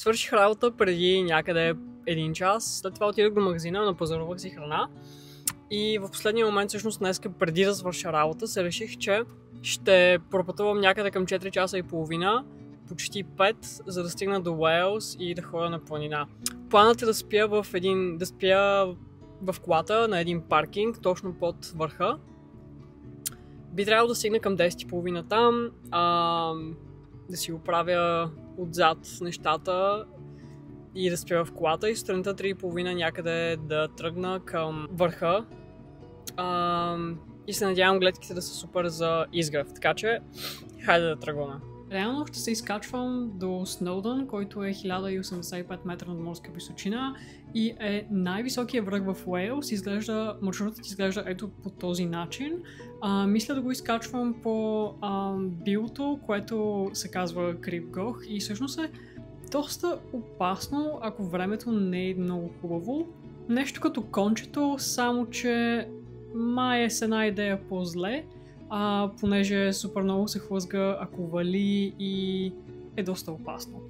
Свърших работа преди някъде 1 час, след това отидох до магазина, напазарувах си храна и в последния момент, всъщност днеска, преди да свърша работа, се реших, че ще пропътувам някъде към 4 часа и половина, почти 5, за да стигна до Уелс и да ходя на планина. Планът е да спя в колата на един паркинг, точно под върха. Би трябвало да стигна към 10:30 там, да си оправя отзад нещата и да спя в колата и сутринта 3:30 някъде да тръгна към върха. И се надявам гледките да са супер за изгрев, така че хайде да тръгваме. Реално ще се изкачвам до Сноудън, който е 1085 метра над морска височина и е най-високия връх в Уейлс. Маршрутът изглежда ето по този начин. Мисля да го изкачвам по билото, което се казва Крибгох и всъщност е доста опасно, ако времето не е много хубаво. Нещо като кончето, само че май е с една идея по-зле. Понеже супер много се хлъзга, ако вали и е доста опасно.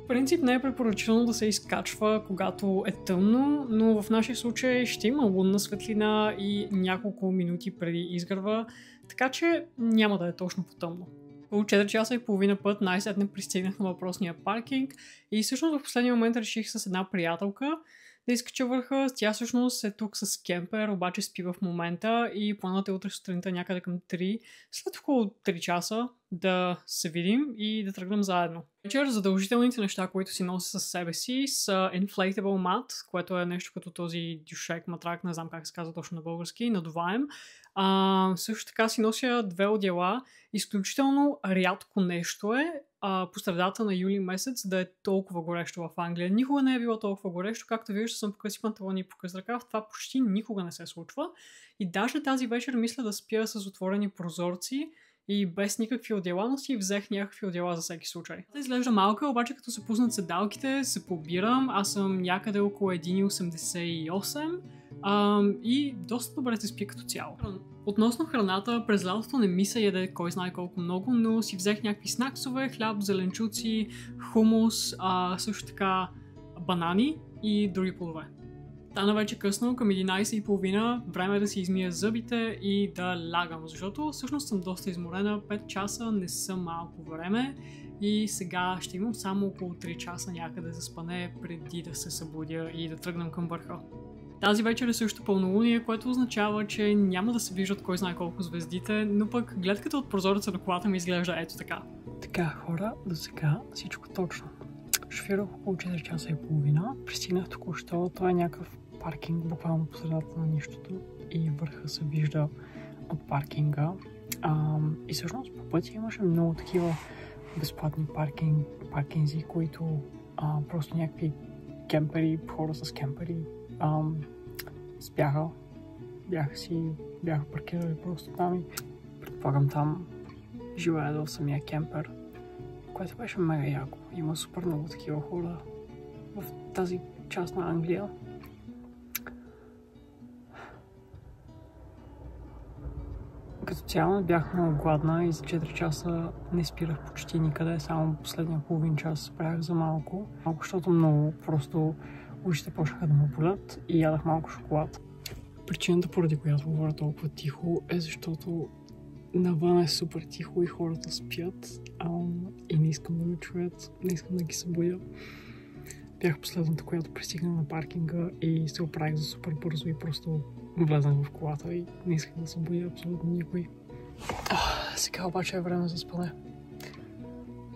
В принцип не е препоръчително да се изкачва, когато е тъмно, но в нашия случай ще има лунна светлина и няколко минути преди изгрева, така че няма да е точно по-тъмно. Около 4 часа и половина път най-сетне пристигнах на въпросния паркинг и всъщност в последния момент реших с една приятелка да изкача върха. Тя всъщност е тук с кемпер, обаче спи в момента и планът е утре сутринта някъде към 3, след около 3 часа да се видим и да тръгнем заедно. Вечер задължителните неща, които си нося със себе си, са inflatable mat, което е нещо като този дюшек, матрак, не знам как се казва точно на български, надуваем. Също така си нося 2 одеяла. Изключително рядко нещо е по средата на юли месец да е толкова горещо в Англия. Никога не е било толкова горещо, както виждаш, съм по къси панталони и по къс ръкав. Това почти никога не се случва. И даже тази вечер мисля да спя с отворени прозорци и без никакви одеяла, но си взех някакви одеяла за всеки случай. Това изглежда малка, обаче като се пуснат седалките, се побирам. Аз съм някъде около 1,88 и доста добре се спи като цяло. Относно храната, през лятото не ми се яде кой знае колко много, но си взех някакви снаксове, хляб, зеленчуци, хумус, също така банани и други плодове. Стана вече късно, към 11:30, време е да си измия зъбите и да лягам, защото всъщност съм доста изморена, 5 часа не са малко време и сега ще имам само около 3 часа някъде за спане преди да се събудя и да тръгнем към върха. Тази вечер е също пълнолуние, което означава, че няма да се виждат кой знае колко звездите, но пък гледката от прозореца на колата ми изглежда ето така. Така хора, до сега всичко точно. Шофирах около 4 часа и половина, пристигнах току-що, това е някакъв паркинг, буквално по средата на нищото и върха се вижда от паркинга. И всъщност по пътя имаше много такива безплатни паркинзи, които просто някакви кемпери, хора с кемпери спяха, бяха паркирали просто там и предполагам там живеят в самия кемпер, което беше мега яко. Има супер много такива хора в тази част на Англия. Като цяло бях много гладна и за 4 часа не спирах почти никъде, само последния половин час спрях за малко, защото много просто ушите почнаха да ме болят и ядах малко шоколад. Причината, поради която говоря толкова тихо, е защото навън е супер тихо и хората спят и не искам да ме чуят, не искам да ги събудя. Бях последната, която пристигна на паркинга и се оправих за супер бързо и просто влезнах в колата и не исках да събудя абсолютно никой. Сега обаче е време за спане.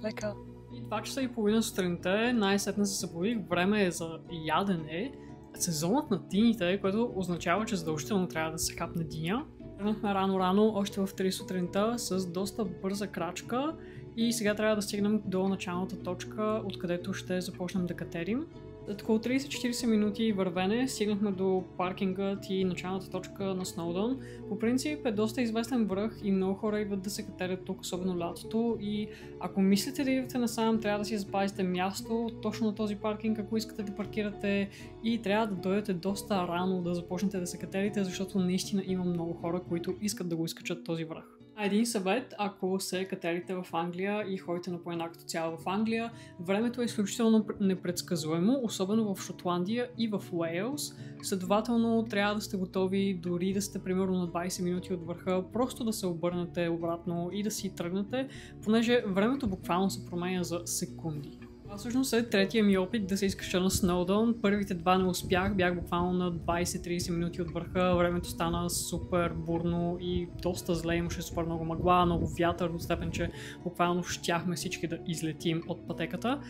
Лека! И 2 часа и половина сутринта най-сетне се събудих, време е за ядене. Сезонът на дините, което означава, че задължително трябва да се хапне диня. Тръгнахме рано, още в 3 сутринта с доста бърза крачка и сега трябва да стигнем до началната точка, откъдето ще започнем да катерим. След около 30-40 минути вървене стигнахме до паркингът и началната точка на Сноудън. По принцип е доста известен връх и много хора идват да се катерят тук, особено лятото, и ако мислите да идвате насам, трябва да си запазите място точно на този паркинг, ако искате да паркирате, и трябва да дойдете доста рано да започнете да се катерите, защото наистина има много хора, които искат да го изкачат този връх. Един съвет, ако се катерите в Англия и ходите на планина като цяло в Англия, времето е изключително непредсказуемо, особено в Шотландия и в Уейлс. Следователно, трябва да сте готови дори да сте примерно на 20 минути от върха, просто да се обърнете обратно и да си тръгнете, понеже времето буквално се променя за секунди. Това всъщност е третия ми опит да се изкаша на Snowdon. Първите два не успях, бях буквално на 20-30 минути от върха, времето стана супер бурно и доста зле, имаше супер много мъгла, много вятър, до степен, че буквално щяхме всички да излетим от пътеката.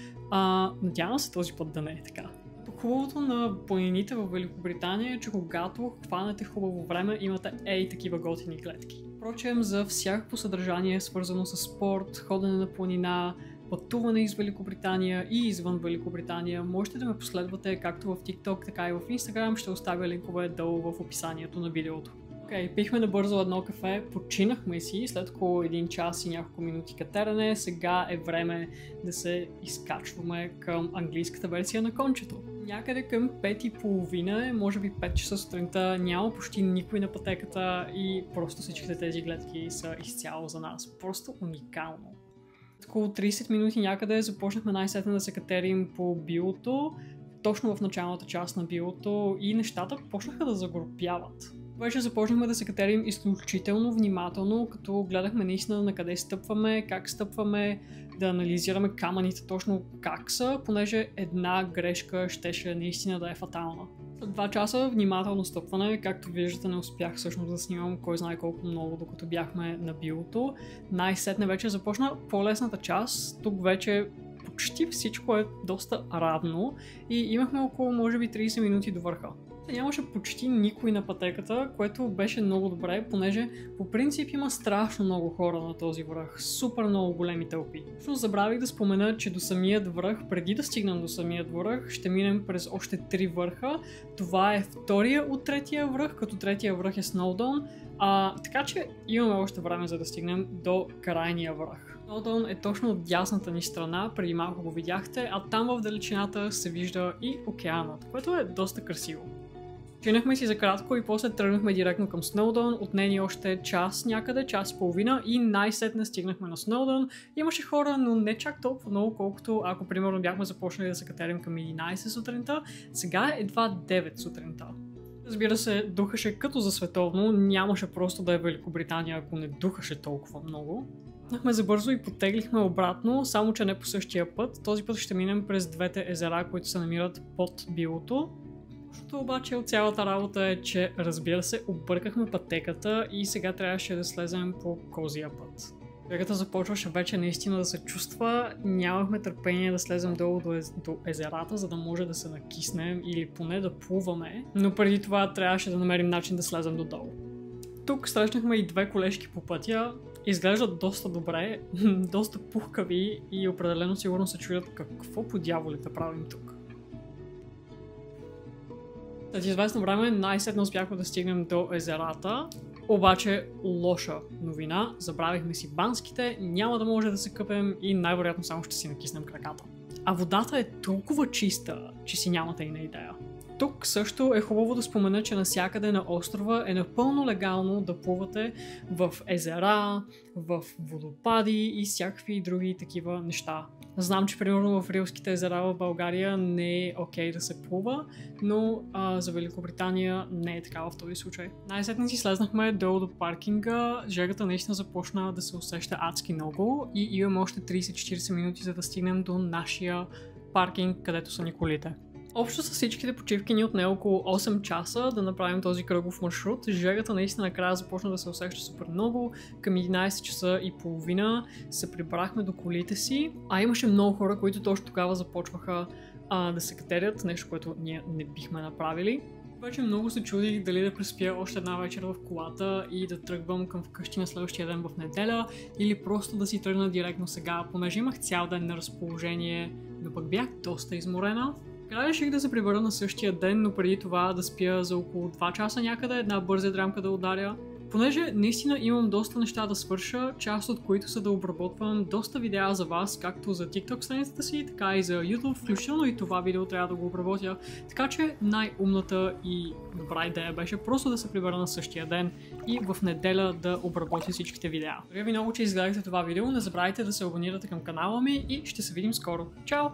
Надявам се този път да не е така. Хубавото на планините в Великобритания е, че когато хванете хубаво време, имате такива готини гледки. Впрочем, за всякакво съдържание, свързано с спорт, ходене на планина, пътуване из Великобритания и извън Великобритания, можете да ме последвате както в TikTok, така и в Instagram. Ще оставя линкове долу в описанието на видеото. Пихме набързо едно кафе, починахме си след около 1 час и няколко минути катерене. Сега е време да се изкачваме към английската версия на кончето. Някъде към 5:30 е, може би 5 часа сутринта, няма почти никой на пътеката и просто всичките тези гледки са изцяло за нас. Просто уникално. Около 30 минути някъде започнахме най-сетне да се катерим по билото, точно в началната част на билото и нещата почнаха да загрупяват. Вече започнахме да се катерим изключително внимателно, като гледахме наистина на къде стъпваме, как стъпваме, да анализираме камъните точно как са, понеже една грешка щеше наистина да е фатална. След 2 часа внимателно стъпване, както виждате, не успях всъщност да снимам кой знае колко много, докато бяхме на билото. Най-сетне вече започна по-лесната част, тук вече почти всичко е доста равно и имахме около може би 30 минути до върха. Нямаше почти никой на пътеката, което беше много добре, понеже по принцип има страшно много хора на този връх, супер много големи тълпи. Всъщност забравих да спомена, че до самият връх, преди да стигнем до самият връх, ще минем през още 3 върха. Това е втория от третия връх, като третия връх е Snowdon, така че имаме още време за да стигнем до крайния връх. Snowdon е точно от дясната ни страна, преди малко го видяхте, а там в далечината се вижда и океанът, което е доста красиво. Чинахме си за кратко и после тръгнахме директно към Snowdon, отне ни още час някъде, час и половина и най-сетне стигнахме на Snowdon. Имаше хора, но не чак толкова много, колкото ако примерно бяхме започнали да се катерим към 11 сутринта, сега е едва 9 сутринта. Разбира се, духаше като за световно, нямаше просто да е Великобритания, ако не духаше толкова много. Тръгнахме забързо и потеглихме обратно, само че не по същия път. Този път ще минем през двете езера, които се намират под билото. Защото обаче от цялата работа е, че разбира се, объркахме пътеката и сега трябваше да слезем по козия път. Бегата започваше вече наистина да се чувства, нямахме търпение да слезем долу до езерата, за да може да се накиснем или поне да плуваме, но преди това трябваше да намерим начин да слезем додолу. Тук срещнахме и 2 колежки по пътя, изглеждат доста добре, доста пухкави и определено сигурно се чуят какво по дяволите правим тук. След известно време най-сетне успяхме да стигнем до езерата, обаче лоша новина, забравихме си банските, няма да може да се къпем и най-вероятно само ще си накиснем краката. А водата е толкова чиста, че си нямате и на идея. Тук също е хубаво да спомена, че навсякъде на острова е напълно легално да плувате в езера, в водопади и всякакви други такива неща. Знам, че примерно в Рилските езера в България не е окей да се плува, но за Великобритания не е така в този случай. Най-сетне си слезнахме долу до паркинга, жегата наистина започна да се усеща адски много и имаме още 30-40 минути за да стигнем до нашия паркинг, където са ни колите. Общо с всичките почивки ни отне около 8 часа да направим този кръгов маршрут. Жегата наистина накрая започна да се усеща супер много. Към 11 часа и половина се прибрахме до колите си, а имаше много хора, които точно тогава започваха да се катерят, нещо, което ние не бихме направили. Вече много се чудих дали да преспя още една вечер в колата и да тръгвам към вкъщи на следващия ден в неделя или просто да си тръгна директно сега, понеже имах цял ден на разположение, но пък бях доста изморена. Край реших да се прибера на същия ден, но преди това да спя за около 2 часа някъде, една бърза дрямка да ударя. Понеже наистина имам доста неща да свърша, част от които са да обработвам доста видеа за вас, както за TikTok страницата си, така и за YouTube, включително и това видео трябва да го обработя. Така че най-умната и добра идея беше просто да се прибера на същия ден и в неделя да обработя всичките видеа. Благодаря ви много, че изгледахте това видео, не забравяйте да се абонирате към канала ми и ще се видим скоро. Чао!